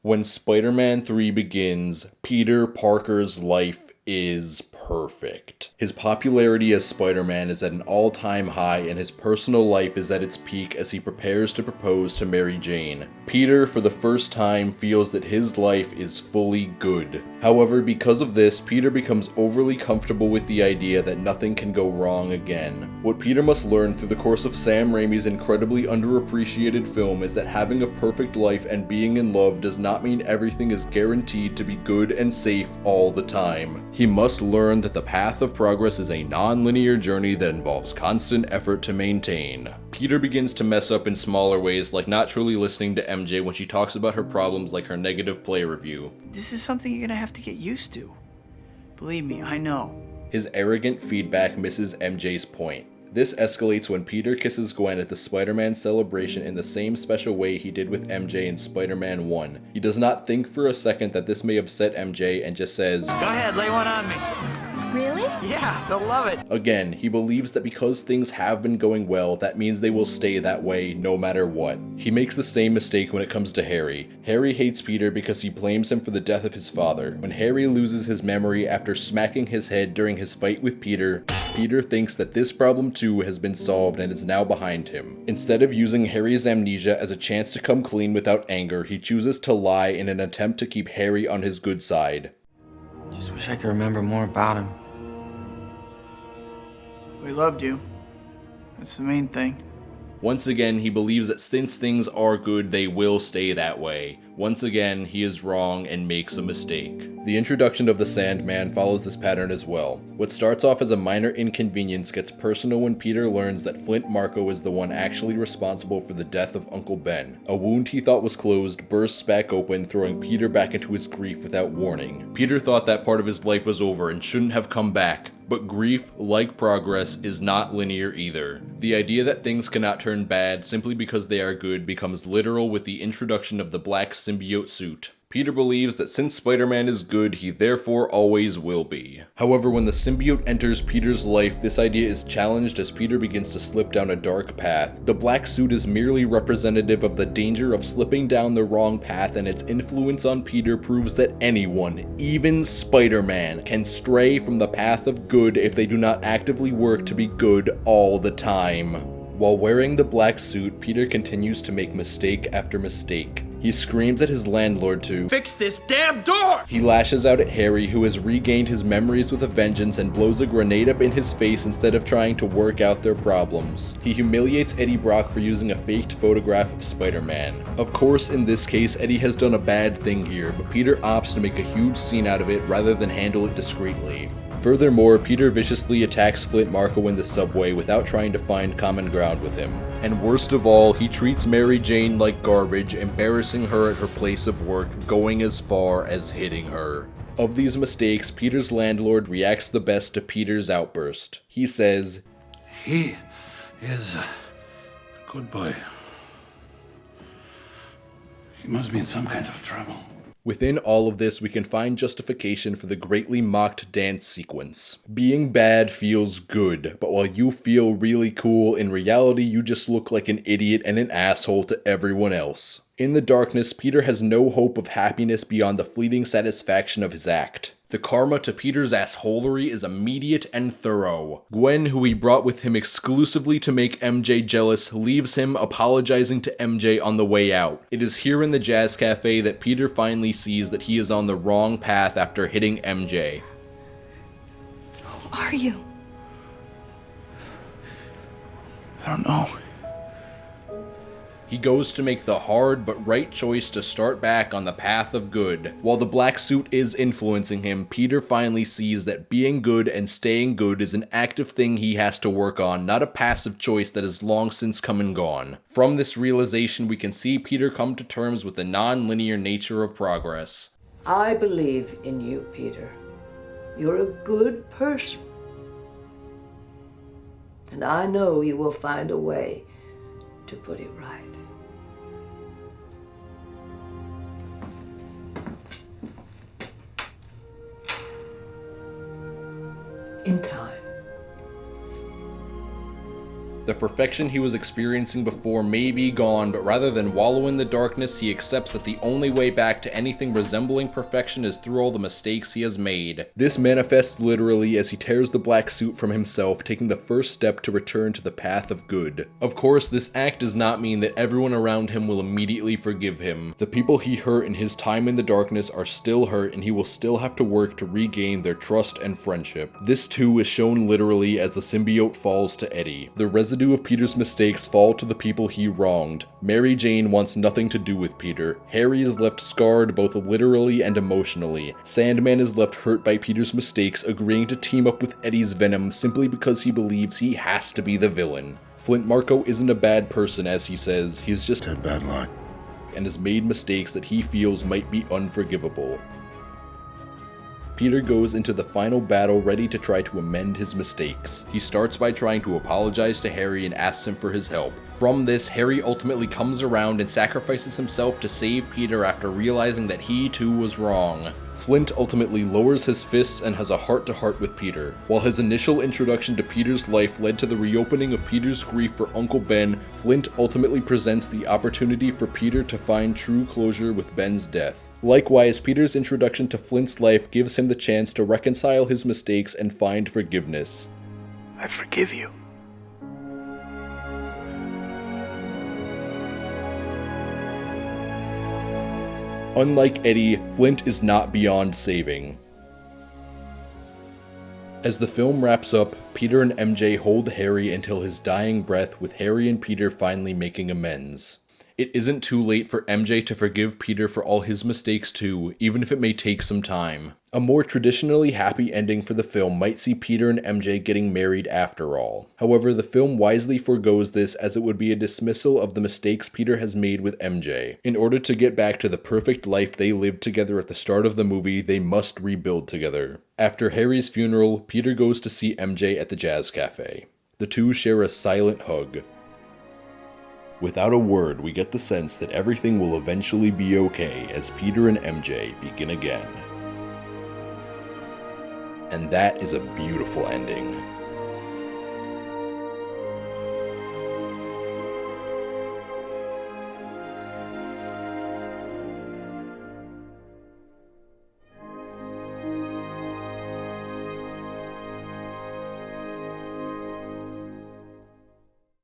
When Spider-Man 3 begins, Peter Parker's life is perfect. His popularity as Spider-Man is at an all-time high and his personal life is at its peak as he prepares to propose to Mary Jane. Peter, for the first time, feels that his life is fully good. However, because of this, Peter becomes overly comfortable with the idea that nothing can go wrong again. What Peter must learn through the course of Sam Raimi's incredibly underappreciated film is that having a perfect life and being in love does not mean everything is guaranteed to be good and safe all the time. He must learn that the path of progress is a non-linear journey that involves constant effort to maintain. Peter begins to mess up in smaller ways, like not truly listening to MJ when she talks about her problems, like her negative play review. This is something you're gonna have to get used to. Believe me, I know. His arrogant feedback misses MJ's point. This escalates when Peter kisses Gwen at the Spider-Man celebration in the same special way he did with MJ in Spider-Man 1. He does not think for a second that this may upset MJ and just says, Go ahead, lay one on me. Really? Yeah, they'll love it. Again, he believes that because things have been going well, that means they will stay that way no matter what. He makes the same mistake when it comes to Harry. Harry hates Peter because he blames him for the death of his father. When Harry loses his memory after smacking his head during his fight with Peter, Peter thinks that this problem too has been solved and is now behind him. Instead of using Harry's amnesia as a chance to come clean without anger, he chooses to lie in an attempt to keep Harry on his good side. Just wish I could remember more about him. We loved you. That's the main thing. Once again, he believes that since things are good, they will stay that way. Once again, he is wrong and makes a mistake. The introduction of the Sandman follows this pattern as well. What starts off as a minor inconvenience gets personal when Peter learns that Flint Marko is the one actually responsible for the death of Uncle Ben. A wound he thought was closed bursts back open, throwing Peter back into his grief without warning. Peter thought that part of his life was over and shouldn't have come back. But grief, like progress, is not linear either. The idea that things cannot turn bad simply because they are good becomes literal with the introduction of the black symbiote suit. Peter believes that since Spider-Man is good, he therefore always will be. However, when the symbiote enters Peter's life, this idea is challenged as Peter begins to slip down a dark path. The black suit is merely representative of the danger of slipping down the wrong path, and its influence on Peter proves that anyone, even Spider-Man, can stray from the path of good if they do not actively work to be good all the time. While wearing the black suit, Peter continues to make mistake after mistake. He screams at his landlord to Fix this damn door! He lashes out at Harry, who has regained his memories with a vengeance, and blows a grenade up in his face instead of trying to work out their problems. He humiliates Eddie Brock for using a faked photograph of Spider-Man. Of course, in this case, Eddie has done a bad thing here, but Peter opts to make a huge scene out of it rather than handle it discreetly. Furthermore, Peter viciously attacks Flint Marko in the subway without trying to find common ground with him. And worst of all, he treats Mary Jane like garbage, embarrassing her at her place of work, going as far as hitting her. Of these mistakes, Peter's landlord reacts the best to Peter's outburst. He says, He is a good boy. He must be in some kind of trouble. Within all of this, we can find justification for the greatly mocked dance sequence. Being bad feels good, but while you feel really cool, in reality you just look like an idiot and an asshole to everyone else. In the darkness, Peter has no hope of happiness beyond the fleeting satisfaction of his act. The karma to Peter's assholery is immediate and thorough. Gwen, who he brought with him exclusively to make MJ jealous, leaves him apologizing to MJ on the way out. It is here in the Jazz Cafe that Peter finally sees that he is on the wrong path after hitting MJ. Who are you? I don't know. He goes to make the hard but right choice to start back on the path of good. While the black suit is influencing him, Peter finally sees that being good and staying good is an active thing he has to work on, not a passive choice that has long since come and gone. From this realization, we can see Peter come to terms with the non-linear nature of progress. I believe in you, Peter. You're a good person. And I know you will find a way to put it right. In time. The perfection he was experiencing before may be gone, but rather than wallow in the darkness, he accepts that the only way back to anything resembling perfection is through all the mistakes he has made. This manifests literally as he tears the black suit from himself, taking the first step to return to the path of good. Of course, this act does not mean that everyone around him will immediately forgive him. The people he hurt in his time in the darkness are still hurt, and he will still have to work to regain their trust and friendship. This too is shown literally as the symbiote falls to Eddie. The residue of Peter's mistakes fall to the people he wronged. Mary Jane wants nothing to do with Peter. Harry is left scarred both literally and emotionally. Sandman is left hurt by Peter's mistakes, agreeing to team up with Eddie's venom simply because he believes he has to be the villain. Flint Marko isn't a bad person, as he says, he's just Had bad luck. and has made mistakes that he feels might be unforgivable. Peter goes into the final battle ready to try to amend his mistakes. He starts by trying to apologize to Harry and asks him for his help. From this, Harry ultimately comes around and sacrifices himself to save Peter after realizing that he too was wrong. Flint ultimately lowers his fists and has a heart-to-heart with Peter. While his initial introduction to Peter's life led to the reopening of Peter's grief for Uncle Ben, Flint ultimately presents the opportunity for Peter to find true closure with Ben's death. Likewise, Peter's introduction to Flint's life gives him the chance to reconcile his mistakes and find forgiveness. I forgive you. Unlike Eddie, Flint is not beyond saving. As the film wraps up, Peter and MJ hold Harry until his dying breath, with Harry and Peter finally making amends. It isn't too late for MJ to forgive Peter for all his mistakes too, even if it may take some time. A more traditionally happy ending for the film might see Peter and MJ getting married after all. However, the film wisely forgoes this, as it would be a dismissal of the mistakes Peter has made with MJ. In order to get back to the perfect life they lived together at the start of the movie, they must rebuild together. After Harry's funeral, Peter goes to see MJ at the Jazz Cafe. The two share a silent hug. Without a word, we get the sense that everything will eventually be okay as Peter and MJ begin again. And that is a beautiful ending.